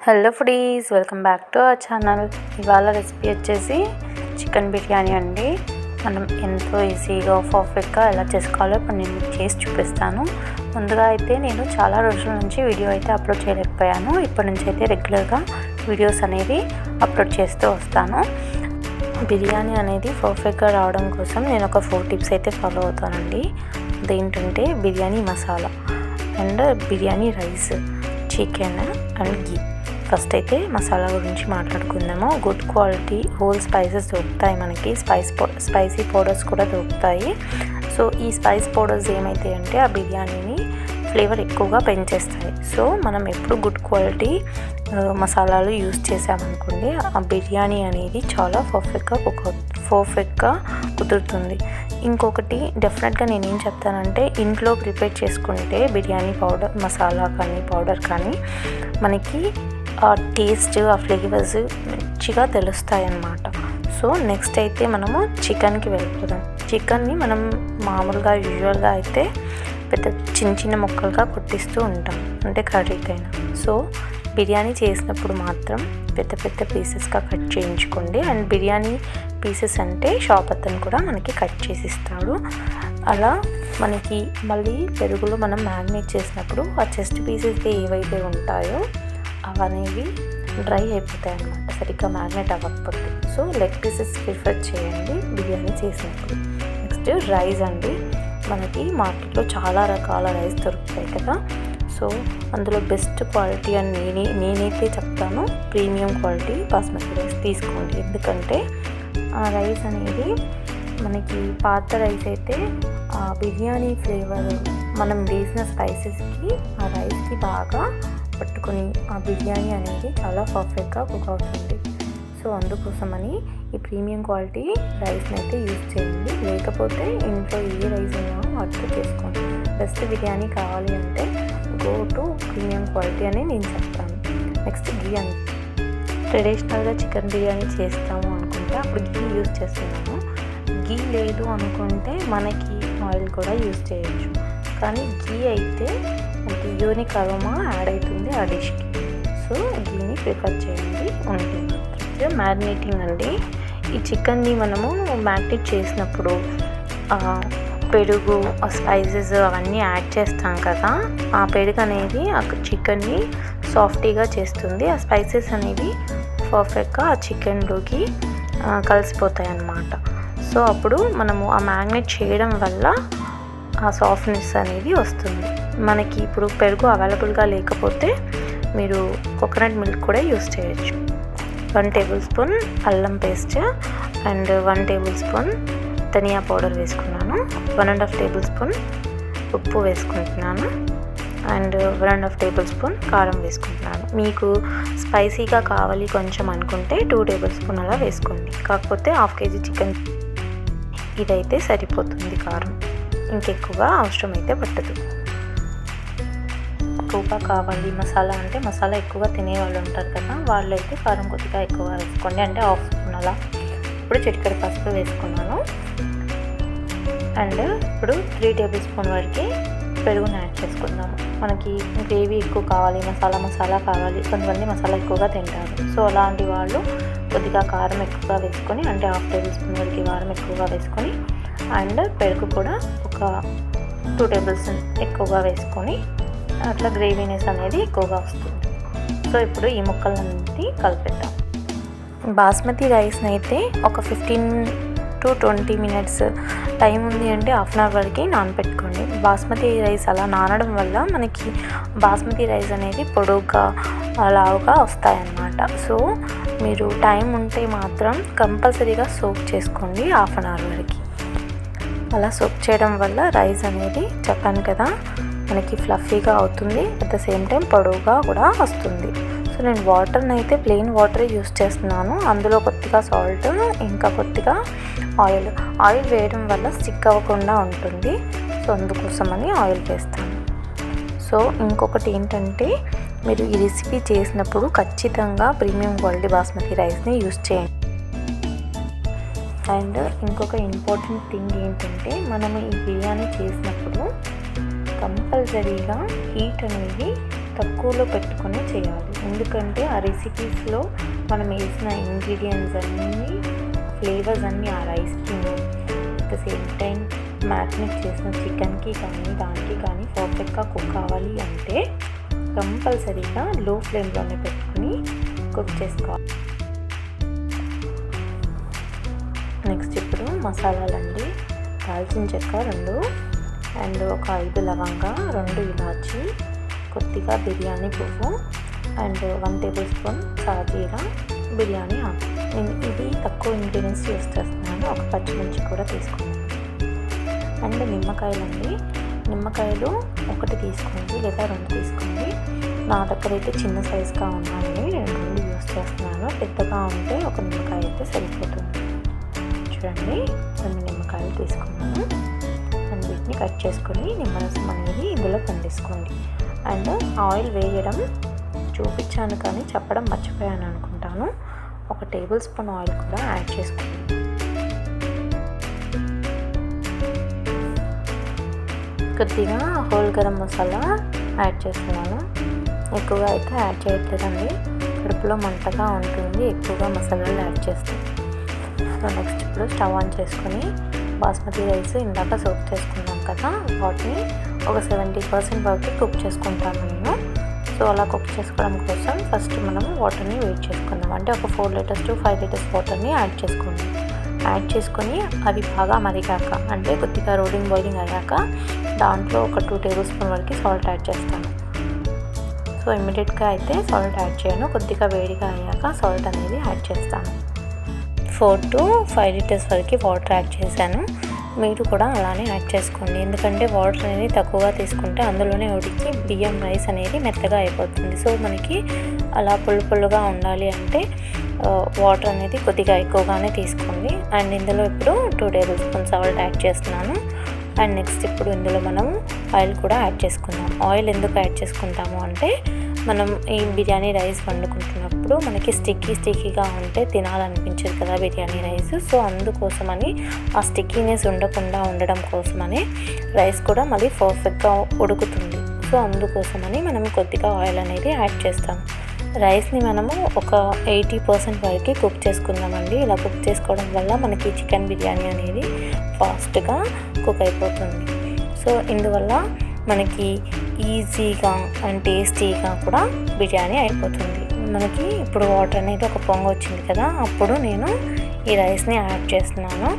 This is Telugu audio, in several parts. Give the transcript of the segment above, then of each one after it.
Hello foodies, welcome back to our channel. ఇవాళ రెసిపీ వచ్చేసి చికెన్ బిర్యానీ అండి. మనం ఎంతో ఈజీగా పర్ఫెక్ట్గా ఎలా చేసుకోవాలో ఇప్పుడు నేను చేసి చూపిస్తాను. ముందుగా అయితే నేను చాలా రోజుల నుంచి వీడియో అయితే అప్లోడ్ చేయలేకపోయాను. ఇప్పటి నుంచి అయితే రెగ్యులర్గా వీడియోస్ అనేది అప్లోడ్ చేస్తూ వస్తాను. బిర్యానీ అనేది పర్ఫెక్ట్గా రావడం కోసం నేను ఒక 4 టిప్స్ అయితే ఫాలో అవుతానండి. అదేంటంటే biryani masala and biryani rice, chicken and ghee. First అయితే మసాలా గురించి మాట్లాడుకుందాము. గుడ్ క్వాలిటీ హోల్ స్పైసెస్ దొరుకుతాయి మనకి. స్పైసీ పౌడర్స్ కూడా దొరుకుతాయి. సో ఈ స్పైస్ పౌడర్స్ ఏమైతాయి అంటే ఆ బిర్యానీని ఫ్లేవర్ ఎక్కువగా పెంచేస్తాయి. సో మనం ఎప్పుడు గుడ్ క్వాలిటీ మసాలాలు యూస్ చేసామనుకోండి, ఆ బిర్యానీ అనేది చాలా పర్ఫెక్ట్గా కుదురుతుంది. ఇంకొకటి డెఫినెట్గా నేనేం చెప్తానంటే, ఇంట్లో ప్రిపేర్ చేసుకుంటే బిర్యానీ పౌడర్, మసాలా కానీ పౌడర్ కానీ మనకి ఆ టేస్ట్, ఆ ఫ్లేవర్స్ మంచిగా తెలుస్తాయి అన్నమాట. సో నెక్స్ట్ అయితే మనము చికెన్కి వెళ్ళిపోదాం. చికెన్ని మనం మామూలుగా యూజువల్గా అయితే పెద్ద చిన్న ముక్కలుగా కొట్టిస్తూ ఉంటాం, అంటే కర్రీకైనా. సో బిర్యానీ చేసినప్పుడు మాత్రం పెద్ద పీసెస్గా కట్ చేయించుకోండి. అండ్ బిర్యానీ పీసెస్ అంటే షాప్ అతను కూడా మనకి కట్ చేసి ఇస్తాడు. అలా మనకి మళ్ళీ పెరుగులో మనం మ్యారినేట్ చేసినప్పుడు ఆ చెస్ట్ పీసెస్ ఏవైతే ఉంటాయో అవనేవి డ్రై అయిపోతాయి అన్నమాట, సరిగ్గా మ్యారినేట్ అవ్వకపోతే. సో లెగ్ పీసెస్ ప్రిఫర్ చేయండి బిర్యానీ చేసినప్పుడు. నెక్స్ట్ రైస్ అండి. మనకి మార్కెట్లో చాలా రకాల రైస్ దొరుకుతాయి కదా. సో అందులో బెస్ట్ క్వాలిటీ అని నేనైతే చెప్తాను, ప్రీమియం క్వాలిటీ బాస్మతి రైస్ తీసుకోండి. ఎందుకంటే ఆ రైస్ అనేది మనకి పాత రైస్ అయితే ఆ బిర్యానీ ఫ్లేవర్ మనం వేసిన స్పైసెస్కి ఆ రైస్కి బాగా పట్టుకొని ఆ బిర్యానీ అనేది చాలా పర్ఫెక్ట్గా కుక్ అవుతుంది. సో అందుకోసమని ఈ ప్రీమియం క్వాలిటీ రైస్ని అయితే యూజ్ చేయండి. లేకపోతే ఇంట్లో ఏ రైస్ అయినా వాటితో చేసుకోండి. బెస్ట్ బిర్యానీ కావాలి అంటే గో టు ప్రీమియం క్వాలిటీ అని నేను చెప్తాను. నెక్స్ట్ ఘీ అండి. ట్రెడిషనల్గా చికెన్ బిర్యానీ చేస్తాము అనుకుంటే అప్పుడు ఘీ యూజ్ చేస్తున్నాము. ఘీ లేదు అనుకుంటే మనకి ఆయిల్ కూడా యూజ్ చేయొచ్చు. కానీ ఘీ అయితే మనకి యూనిక్ అరోమా యాడ్ అవుతుంది ఆ డిష్కి. సో ఘీని ప్రిఫర్ చేయండి ఉంటుంది. మ్యారినేటింగ్ అండి. ఈ చికెన్ని మనము మ్యారినేట్ చేసినప్పుడు పెరుగు, స్పైసెస్ అవన్నీ యాడ్ చేస్తాం కదా. ఆ పెరుగు అనేది ఆ చికెన్ని సాఫ్టీగా చేస్తుంది. ఆ స్పైసెస్ అనేవి పర్ఫెక్ట్గా ఆ చికెన్లోకి కలిసిపోతాయి అన్నమాట. సో అప్పుడు మనము ఆ మ్యారినేట్ చేయడం వల్ల ఆ సాఫ్ట్నెస్ అనేది వస్తుంది. మనకి ఇప్పుడు పెరుగు అవైలబుల్గా లేకపోతే మీరు కోకోనట్ మిల్క్ కూడా యూస్ చేయొచ్చు. 1 టేబుల్ స్పూన్ అల్లం పేస్ట్ అండ్ 1 టేబుల్ స్పూన్ ధనియా పౌడర్ వేసుకున్నాను. 1.5 టేబుల్ స్పూన్ ఉప్పు వేసుకుంటున్నాను. అండ్ 1.5 టేబుల్ స్పూన్ కారం వేసుకుంటున్నాను. మీకు స్పైసీగా కావాలి కొంచెం అనుకుంటే 2 టేబుల్ స్పూన్ అలా వేసుకోండి. కాకపోతే 1/2 కేజీ చికెన్ ఇదైతే సరిపోతుంది కారం, ఇంకెక్కువగా అవసరం అయితే పట్టదు. ఎక్కువగా కావాలి మసాలా అంటే, మసాలా ఎక్కువగా తినేవాళ్ళు ఉంటారు కదా, వాళ్ళు అయితే కారం కొద్దిగా ఎక్కువగా వేసుకోండి, అంటే 1/2 స్పూన్ అలా. ఇప్పుడు చిటికెడు పసుపు వేసుకున్నాను. అండ్ ఇప్పుడు 3 టేబుల్ స్పూన్ వరకు పెరుగుని యాడ్ చేసుకుందాము. మనకి గ్రేవీ ఎక్కువ కావాలి, మసాలా కావాలి, కొంతమంది మసాలా ఎక్కువగా తింటారు. సో అలాంటి వాళ్ళు కొద్దిగా కారం ఎక్కువగా వేసుకొని, అంటే 1/2 టేబుల్ స్పూన్ వరకు కారం ఎక్కువగా వేసుకొని, అండ్ పెరుగు కూడా ఒక 2 టేబుల్ స్పూన్ ఎక్కువగా వేసుకొని, అట్లా గ్రేవీనెస్ అనేది ఎక్కువగా వస్తుంది. సో ఇప్పుడు ఈ ముక్కలన్నీ కలిపేద్దాం. బాస్మతి రైస్ని అయితే ఒక 15 to 20 మినిట్స్ టైం ఉంది అంటే 1/2 అవర్ వరకు నానబెట్టుకోండి. బాస్మతి రైస్ అలా నానడం వల్ల మనకి బాస్మతి రైస్ అనేది పొడుగ్గా లావుగా వస్తాయన్నమాట. సో మీరు టైం ఉంటే మాత్రం కంపల్సరీగా సోక్ చేసుకోండి 1/2 అవర్ వరకు. అలా సోక్ చేయడం వల్ల రైస్ అనేది చెప్పాను కదా మనకి ఫ్లఫీగా అవుతుంది, అట్ ద సేమ్ టైం పొడవుగా కూడా వస్తుంది. సో నేను వాటర్ని అయితే ప్లెయిన్ వాటర్ యూస్ చేస్తున్నాను. అందులో కొద్దిగా సాల్ట్, ఇంకా కొద్దిగా ఆయిల్ వేయడం వల్ల స్టిక్ అవ్వకుండా ఉంటుంది. సో అందుకోసమని ఆయిల్ వేస్తాను. సో ఇంకొకటి ఏంటంటే, మీరు ఈ రెసిపీ చేసినప్పుడు ఖచ్చితంగా ప్రీమియం క్వాలిటీ బాస్మతి రైస్ని యూస్ చేయండి. అండ్ ఇంకొక ఇంపార్టెంట్ థింగ్ ఏంటంటే, మనము ఈ బిర్యానీ చేసినప్పుడు కంపల్సరీగా హీట్ అనేది తక్కువలో పెట్టుకొని చేయాలి. ఎందుకంటే ఆ రెసిపీస్లో మనం వేసిన ఇంగ్రీడియంట్స్ అన్నీ, ఫ్లేవర్స్ అన్నీ ఆ రైస్కి, at the same time marinate చేసిన చికెన్కి కానీ దానికి కానీ పర్ఫెక్ట్గా కుక్ కావాలి అంటే కంపల్సరీగా లో ఫ్లేమ్లోనే పెట్టుకుని కుక్ చేసుకోవాలి. నెక్స్ట్ ఇప్పుడు మసాలాలండి. దాల్చిన చెక్క 2 అండ్ ఒక 5 లవంగా, 2 ఇలాచి, కొద్దిగా బిర్యానీ పువ్వు అండ్ 1 టేబుల్ స్పూన్ సాజీరా, బిర్యానీ ఆకు. నేను ఇది తక్కువ ఇంగ్రీడియంట్స్ యూస్ చేస్తున్నాను. ఒక పచ్చిమిర్చి కూడా తీసుకున్నాను. అండ్ నిమ్మకాయలండి. నిమ్మకాయలు 1 తీసుకోండి లేదా 2 తీసుకోండి. నా దగ్గర అయితే చిన్న సైజుగా ఉన్నాయి, నేను 2 యూస్ చేస్తున్నాను. పెద్దగా ఉంటే ఒక నిమ్మకాయ అయితే సరిపోతుంది. చూడండి 2 నిమ్మకాయలు తీసుకున్నాను. అండ్ వీటిని కట్ చేసుకొని నిమ్మరసం అనేది ఇందులో పండించుకోండి. అండ్ ఆయిల్ వేయడం చూపించాను కానీ చెప్పడం మర్చిపోయాను అనుకుంటాను. 1 టేబుల్ స్పూన్ ఆయిల్ కూడా యాడ్ చేసుకోండి. కొద్దిగా హోల్ గరం మసాలా యాడ్ చేస్తున్నాను. ఎక్కువగా అయితే యాడ్ చేయట్లేదండి, కడుపులో మంటగా ఉంటుంది ఎక్కువగా మసాలాలు యాడ్ చేస్తాను. సో నెక్స్ట్ ఇప్పుడు స్టవ్ ఆన్ చేసుకొని బాస్మతి రైస్ ఇందాక సోక్ చేసుకున్నాం కదా, వాటిని ఒక 70% వరకు కుక్ చేసుకుంటాను నేను. సో అలా కుక్ చేసుకోవడం కోసం ఫస్ట్ మనం వాటర్ని వేడి చేసుకుందాం. అంటే ఒక 4 లీటర్స్ to 5 లీటర్స్ వాటర్ని యాడ్ చేసుకోండి. యాడ్ చేసుకొని అవి బాగా మరిగాక, అంటే కొద్దిగా బాయిలింగ్ అయ్యాక దాంట్లో ఒక 2 టేబుల్ స్పూన్ వరకు సాల్ట్ యాడ్ చేస్తాను. సో ఇమ్మీడియట్గా అయితే సాల్ట్ యాడ్ చేయను, కొద్దిగా వేడిగా అయ్యాక సాల్ట్ అనేది యాడ్ చేస్తాను. 4 to 5 లీటర్స్ వరకు వాటర్ యాడ్ చేశాను. మీరు కూడా అలానే యాడ్ చేసుకోండి. ఎందుకంటే వాటర్ అనేది తక్కువగా తీసుకుంటే అందులోనే ఉడికి బియ్యం రైస్ అనేది మెత్తగా అయిపోతుంది. సో మనకి అలా పుల్లుగా ఉండాలి అంటే వాటర్ అనేది కొద్దిగా ఎక్కువగానే తీసుకోండి. అండ్ ఇందులో ఇప్పుడు 2 టేబుల్ స్పూన్ సాల్ట్ యాడ్ చేస్తున్నాను. అండ్ నెక్స్ట్ ఇప్పుడు ఇందులో మనం ఆయిల్ కూడా యాడ్ చేసుకుందాం. ఆయిల్ ఎందుకు యాడ్ చేసుకుంటాము అంటే మనం ఈ బిర్యానీ రైస్ వండుకుంటున్నప్పుడు మనకి స్టిక్కీగా ఉంటే తినాలనిపించదు కదా బిర్యానీ రైస్. సో అందుకోసమని ఆ స్టిక్కీనెస్ ఉండకుండా ఉండడం కోసమని రైస్ కూడా మళ్ళీ పర్ఫెక్ట్గా ఉడుకుతుంది. సో అందుకోసమని మనం కొద్దిగా ఆయిల్ అనేది యాడ్ చేస్తాం. రైస్ని మనము ఒక 80% వరకు కుక్ చేసుకుందామండి. ఇలా కుక్ చేసుకోవడం వల్ల మనకి చికెన్ బిర్యానీ అనేది ఫాస్ట్గా కుక్ అయిపోతుంది. సో ఇందువల్ల మనకి ఈజీగా అండ్ టేస్టీగా కూడా బిర్యానీ అయిపోతుంది. మనకి ఇప్పుడు వాటర్ అనేది ఒక పొంగు వచ్చింది కదా, అప్పుడు నేను ఈ రైస్ని యాడ్ చేస్తున్నాను.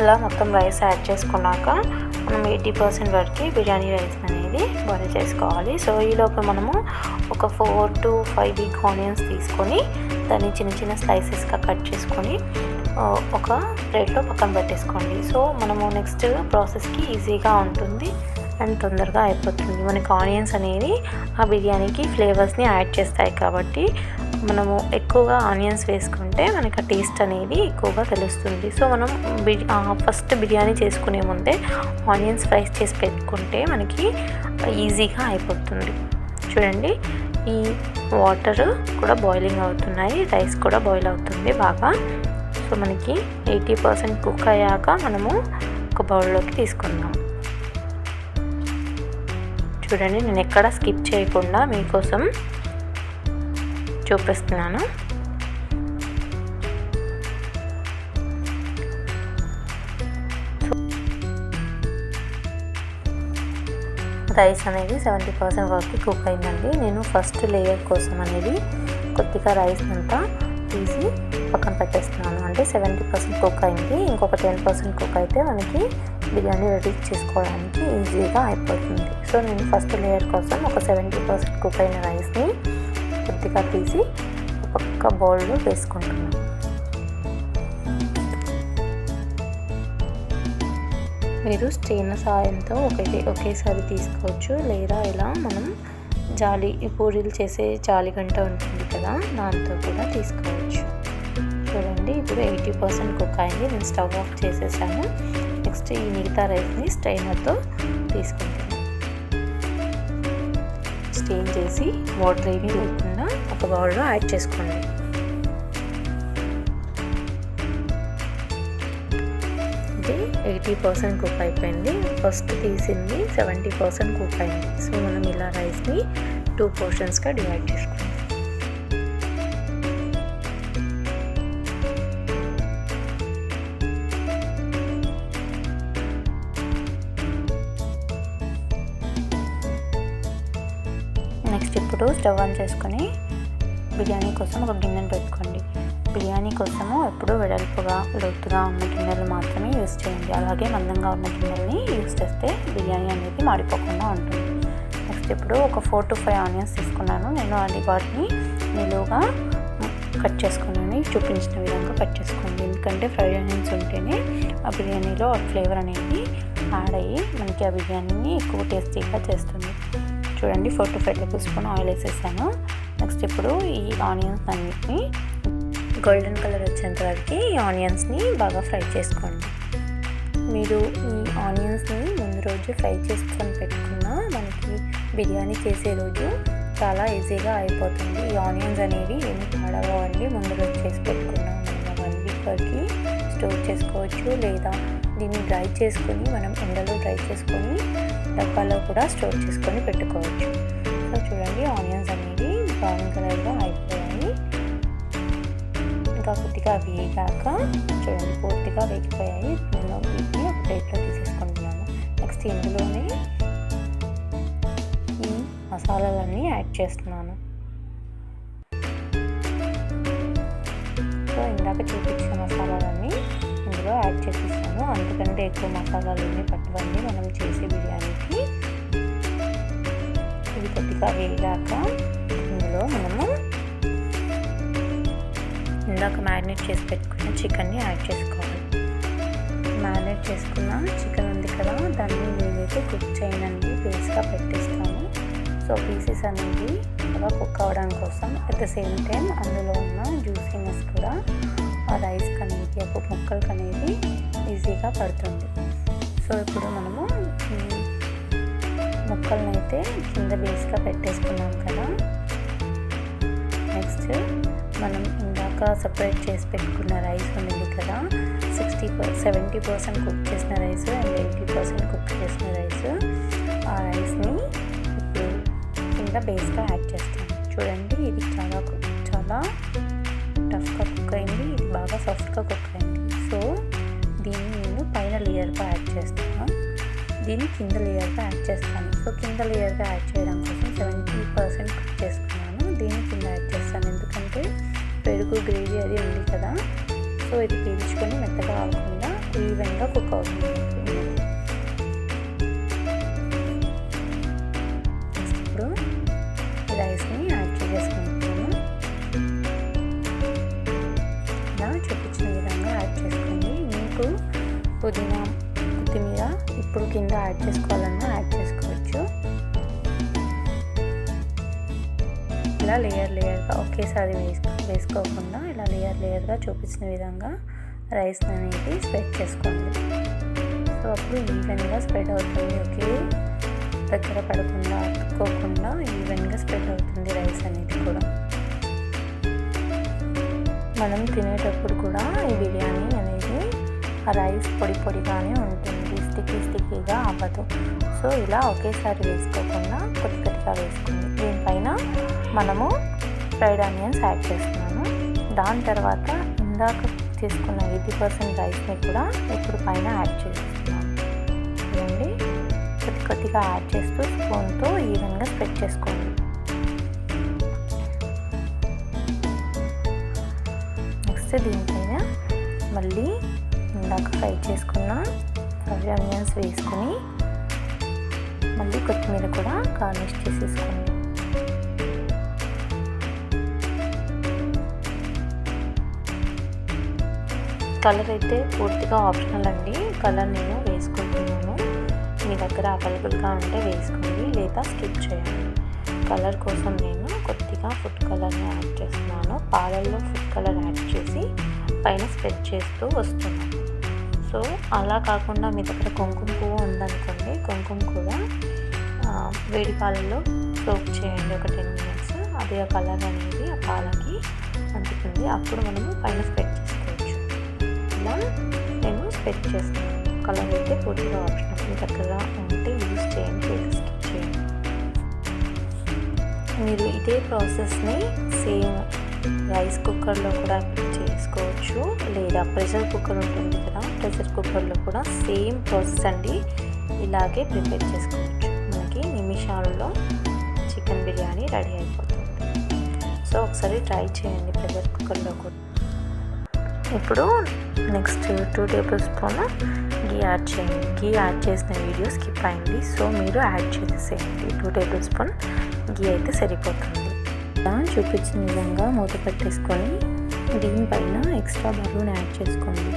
ఇలా మొత్తం రైస్ యాడ్ చేసుకున్నాక మనం 80% వరకు బిర్యానీ రైస్ అనేది బాయిల్ చేసుకోవాలి. సో ఈలోపు మనము ఒక 4 to 5 బిగ్ ఆనియన్స్ తీసుకొని దాన్ని చిన్న స్లైసెస్గా కట్ చేసుకొని ఒక ప్లేట్లో పక్కన పెట్టేసుకోండి. సో మనము నెక్స్ట్ ప్రాసెస్కి ఈజీగా ఉంటుంది అండ్ తొందరగా అయిపోతుంది. మనకి ఆనియన్స్ అనేవి ఆ బిర్యానీకి ఫ్లేవర్స్ని యాడ్ చేస్తాయి కాబట్టి మనము ఎక్కువగా ఆనియన్స్ వేసుకుంటే మనకి ఆ టేస్ట్ అనేది ఎక్కువగా తెలుస్తుంది. సో మనం ఫస్ట్ బిర్యానీ చేసుకునే ముందే ఆనియన్స్ ఫ్రై చేసి పెట్టుకుంటే మనకి ఈజీగా అయిపోతుంది. చూడండి ఈ వాటర్ కూడా బాయిలింగ్ అవుతున్నాయి, రైస్ కూడా బాయిల్ అవుతుంది బాగా. సో మనకి 80% కుక్ అయ్యాక మనము ఒక బౌల్లోకి తీసుకుందాం. చూడండి నేను ఎక్కడ స్కిప్ చేయకుండా మీకోసం చూపిస్తున్నాను. రైస్ అనేది 70% వరకు కుక్ అయిందండి. నేను ఫస్ట్ లేయర్ కోసం అనేది కొద్దిగా రైస్ అంతా తీసి పక్కన పెట్టేస్తున్నాను. అంటే 70% కుక్ అయింది, ఇంకొక 10% కుక్ అయితే మనకి బిర్యానీ రెడీ చేసుకోవడానికి ఈజీగా అయిపోతుంది. సో నేను ఫస్ట్ లేయర్ కోసం ఒక 70% కుక్ అయిన రైస్ని కొద్దిగా తీసి పక్క బౌల్లో వేసుకుంటున్నాను. మీరు స్ట్రెయినర్ సాయంతో ఒకేసారి తీసుకోవచ్చు, లేదా ఇలా మనం పూరీలు చేసే జాలి గంట ఉంటుంది కదా, దాంతో కూడా తీసుకోవచ్చు. చూడండి ఇప్పుడు 80% కుక్ అయింది. నేను స్టవ్ ఆఫ్ చేసేసాను. నెక్స్ట్ ఈ మిగతా రైస్ని స్ట్రెయినర్తో తీసుకుంటాను. స్ట్రెయిన్ చేసి వాటర్ ఏమీ లేకుండా ఒక బౌల్లో యాడ్ చేసుకోండి. ఇది 80% కుక్ అయిపోయింది. ఫస్ట్ తీసింది 70% కుక్ అయింది. సో మనం ఇలా రైస్ని 2 పోర్షన్స్గా డివైడ్ చేసుకుంటాం. నెక్స్ట్ ఇప్పుడు స్టవ్ ఆన్ చేసుకొని బిర్యానీ కోసం ఒక గిన్నెను పెట్టుకోండి. బిర్యానీ కోసము ఎప్పుడు వెడల్పుగా లోతుగా ఉన్న గిన్నెలు మాత్రమే యూస్ చేయండి. అలాగే మందంగా ఉన్న గిన్నెలని యూస్ చేస్తే బిర్యానీ అనేది మాడిపోకుండా ఉంటుంది. నెక్స్ట్ ఇప్పుడు ఒక 4 to 5 ఆనియన్స్ తీసుకున్నాను. నేను వాటిని నిలువుగా కట్ చేసుకున్నాను. చూపించిన విధంగా కట్ చేసుకోండి. ఎందుకంటే ఫ్రైడ్ ఆనియన్స్ ఉంటేనే ఆ బిర్యానీలో ఆ ఫ్లేవర్ అనేది యాడ్ అయ్యి మనకి ఆ బిర్యానీని ఎక్కువ టేస్టీగా చేస్తుంది. చూడండి 4 to 5 టేబుల్ స్పూన్ ఆయిల్ వేసేసాను. నెక్స్ట్ ఇప్పుడు ఈ ఆనియన్స్ అన్నిటిని గోల్డెన్ కలర్ వచ్చేంత వరకు ఈ ఆనియన్స్ని బాగా ఫ్రై చేసుకోండి. మీరు ఈ ఆనియన్స్ని ముందు రోజు ఫ్రై చేసుకొని పెట్టుకున్నా మనకి బిర్యానీ చేసే రోజు చాలా ఈజీగా అయిపోతుంది. ఈ ఆనియన్స్ అనేవి ఏమి పాడవండి. ముందు రోజు చేసి పెట్టుకున్నాం మనం 1 week వరకు స్టోర్ చేసుకోవచ్చు, లేదా దీన్ని డ్రై చేసుకొని మనం ఎండలో డ్రై చేసుకొని డబ్బాలో కూడా స్టోర్ చేసుకొని పెట్టుకోవచ్చు. సో చూడండి ఆనియన్స్ అనేవి బ్రౌన్ కలర్గా అయిపోయాయి. ఇంకా కొద్దిగా వేగాక చూడండి పూర్తిగా వేగిపోయాయి. నేను వీటిని ఒక ప్లేట్లో తీసేసుకుంటున్నాను. నెక్స్ట్ ఇందులోనే ఈ మసాలాలన్నీ యాడ్ చేస్తున్నాను. సో ఇందాక చూపించిన మసాలాలన్నీ ఇందులో యాడ్ చేసేస్తాను. అందుకంటే ఎక్కువ మసాలాలన్నీ పట్టుబండి మనం చేసే బిర్యానీకి. ఇది కొద్దిగా వేగాక ఇందులో మనము ఇందాక మ్యారినేట్ చేసి పెట్టుకున్న చికెన్ని యాడ్ చేసుకోవాలి. మ్యారినేట్ చేసుకున్న చికెన్ ఉంది కదా, దాన్ని నేనైతే కుక్ చేయనండి, బేస్గా పెట్టేస్తాను. సో పీసెస్ అనేది బాగా కుక్ అవ్వడం కోసం అట్ ద సేమ్ టైం అందులో ఉన్న జ్యూసీనెస్ కూడా ఆ రైస్కి అనేది ఆ ముక్కలకి అనేది ఈజీగా పడుతుంది. సో ఇప్పుడు మనము ఈ ముక్కలను అయితే కింద బేస్గా పెట్టేసుకున్నాం కదా. నెక్స్ట్ మనం ఇందాక సపరేట్ చేసి పెట్టుకున్న రైస్ ఉంది కదా, 70% కుక్ చేసిన రైస్ అండ్ 80% కుక్ చేసిన రైస్, ఆ రైస్ని ఇప్పుడు కింద బేస్గా యాడ్ చేస్తాను. చూడండి ఇది చాలా టఫ్గా కుక్ అయింది, ఇది బాగా సాఫ్ట్గా కుక్ అయింది. సో దీన్ని నేను పైన లేయర్గా యాడ్ చేస్తాను, దీన్ని కింద లేయర్గా యాడ్ చేస్తాను. సో కింద లేయర్గా యాడ్ చేయడం కోసం 70% కుక్ చేసుకున్నాను, దీన్ని కింద యాడ్ చేస్తాను. ఎందుకంటే పెరుగు గ్రేవీ అది ఉంది కదా, సో ఇది పీల్చుకొని మెత్తగా అవ్వకుండా ఈవెన్గా కుక్ అవుతుంది. ఇప్పుడు రైస్ని యాడ్ చేసుకుంటున్నాను. ఇలా చూపించిన విధంగా యాడ్ చేసుకోండి. మీకు పుదీనా కొత్తిమీర ఇప్పుడు కింద యాడ్ చేసుకోవాలన్నా యాడ్ చేసుకోవచ్చు. ఇలా లేయర్గా ఒకేసారి వేసుకోకుండా ఇలా లేయర్గా చూపించిన విధంగా రైస్ అనేది స్ప్రెడ్ చేసుకోండి. సో అప్పుడు ఈవెన్గా స్ప్రెడ్ అవుతుంది, ఒకే దగ్గర పడకుండా అతుక్కోకుండా ఈవెన్గా స్ప్రెడ్ అవుతుంది రైస్ అనేది కూడా. మనం తినేటప్పుడు కూడా ఈ బిర్యానీ అనేది ఆ రైస్ పొడిగానే ఉంటుంది, స్టిక్కీగా అవ్వదు. సో ఇలా ఒకేసారి వేసుకోకుండా కొద్దిగా వేసుకోండి. దీనిపైన మనము ఫ్రైడ్ ఆనియన్స్ యాడ్ చేస్తున్నాను. దాని తర్వాత ఇందాక తీసుకున్న 80% రైస్ని కూడా ఇప్పుడు పైన యాడ్ చేస్తున్నాను. చూడండి కొద్దిగా యాడ్ చేస్తూ స్పూన్తో ఈవెన్గా స్ప్రెడ్ చేసుకోండి. నెక్స్ట్ దీనిపైన మళ్ళీ ఇందాక ఫ్రై చేసుకున్న ఫ్రైడ్ ఆనియన్స్ వేసుకొని మళ్ళీ కొత్తిమీర కూడా గార్నిష్ చేసేసుకోండి. కలర్ అయితే పూర్తిగా ఆప్షనల్ అండి, కలర్ నేను వేసుకుంటున్నాను. దగ్గర అవైలబుల్గా ఉంటే వేసుకోండి, లేదా స్కిప్ చేయండి. కలర్ కోసం నేను కొద్దిగా ఫుడ్ కలర్ని యాడ్ చేస్తున్నాను. పాలల్లో ఫుడ్ కలర్ యాడ్ చేసి పైన స్ప్రెడ్ చేస్తూ వస్తున్నాను. సో అలా కాకుండా మీ దగ్గర కుంకుమ పువ్వు ఉందనుకోండి, కుంకుమ కూడా వేడి పాలల్లో సోక్ చేయండి ఒక 10 minutes. అది ఆ కలర్ అనేది ఆ పాలకి అంటుతుంది. అప్పుడు మనము పైన స్ప్రెడ్ చేసుకోవచ్చు. ఇలా నేను స్ప్రెడ్ చేస్తాను. కలర్ అయితే పూర్తిగా ఆప్షనల్. మీ దగ్గర ఉంటే యూజ్ చేయండి, లేదా స్కిప్ చేయండి. మీరు ఇదే ప్రాసెస్ని సేమ్ రైస్ కుక్కర్లో కూడా చేసుకోవచ్చు, లేదా ప్రెషర్ కుక్కర్ ఉంటుంది కదా, ప్రెషర్ కుక్కర్లో కూడా సేమ్ ప్రాసెస్ అండి. ఇలాగే ప్రిపేర్ చేసుకోవచ్చు. మనకి నిమిషాల్లో చికెన్ బిర్యానీ రెడీ అయిపోతుంది. సో ఒకసారి ట్రై చేయండి ప్రెషర్ కుక్కర్లో కూడా. ఇప్పుడు నెక్స్ట్ 2 tablespoon ఘీ యాడ్ చేయండి. ఘీ యాడ్ చేసిన వీడియో స్కిప్ అయింది, సో మీరు యాడ్ చేసేసేయండి. 2 tablespoon ఘీ అయితే సరిపోతుంది. ఇలా చూపించిన విధంగా మూత పెట్టేసుకొని దీనిపైన ఎక్స్ట్రా బరువుని యాడ్ చేసుకోండి.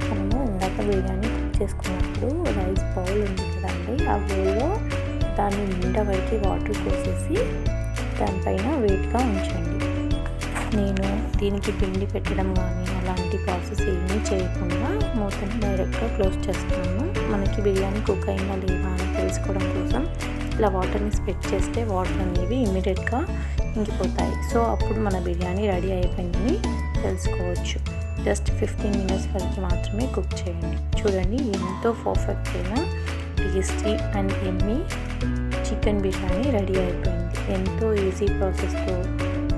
మనము ఇందాక బిర్యానీ కుక్ చేసుకున్నప్పుడు రైస్ బౌల్ ఉంది కదండి, ఆ బౌల్లో దాన్ని నిండా వరకు వాటర్ పోసేసి దానిపైన వెయిట్గా ఉంచండి. నేను దీనికి పిండి పెట్టడం కానీ అలాంటి ప్రాసెస్ ఏమీ చేయకుండా మూతని డైరెక్ట్గా క్లోజ్ చేస్తాను. మనకి బిర్యానీ కుక్ అయిందా లేదా అని తెలుసుకోవడం కోసం ఇలా వాటర్ని స్ప్రెడ్ చేస్తే వాటర్ అనేవి ఇమీడియట్గా ఇంకిపోతాయి. సో అప్పుడు మన బిర్యానీ రెడీ అయిపోయిందని తెలుసుకోవచ్చు. జస్ట్ 15 minutes వరకు మాత్రమే కుక్ చేయండి. చూడండి, ఎంతో పర్ఫెక్ట్ అయిన tasty and Emmy chicken biryani ready అయిపోయింది. ఎంతో ఈజీ ప్రాసెస్తో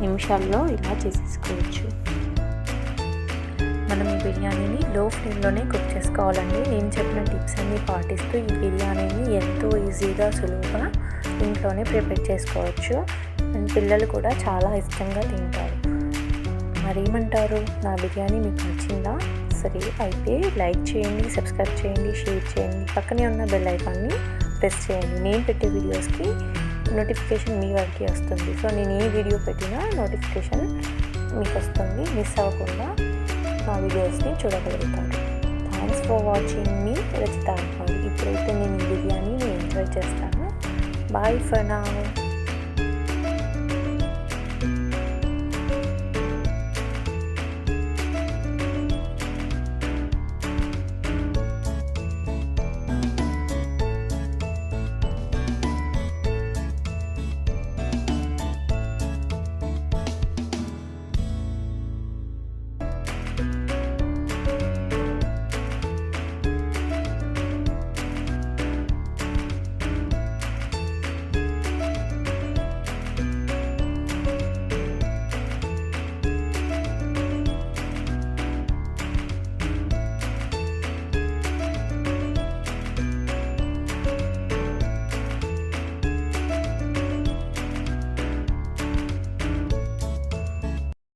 నిమిషాల్లో ఇలా చేసేసుకోవచ్చు. మనం ఈ బిర్యానీని లో ఫ్లేమ్లోనే కుక్ చేసుకోవాలండి. నేను చెప్పిన టిప్స్ అన్నీ పాటిస్తూ ఈ బిర్యానీని ఎంతో ఈజీగా సులువుగా ఇంట్లోనే ప్రిపేర్ చేసుకోవచ్చు. అండ్ పిల్లలు కూడా చాలా ఇష్టంగా తింటారు. మరేమంటారు, నా బిర్యానీ మీకు నచ్చిందా? సరే అయితే లైక్ చేయండి, సబ్స్క్రైబ్ చేయండి, షేర్ చేయండి, పక్కనే ఉన్న బెల్ ఐకాన్ని ప్రెస్ చేయండి. నేను పెట్టే వీడియోస్కి నోటిఫికేషన్ మీ వరకు వస్తుంది. సో నేను ఏ వీడియో పెట్టినా నోటిఫికేషన్ మీకు వస్తుంది. మిస్ అవ్వకుండా నా వీడియోస్ని చూడగలుగుతారు. థ్యాంక్స్ ఫర్ వాచింగ్ మీ రచిత. ఇప్పుడైతే నేను ఈ బిర్యానీని ఎంజాయ్ చేస్తాను. Bye for now.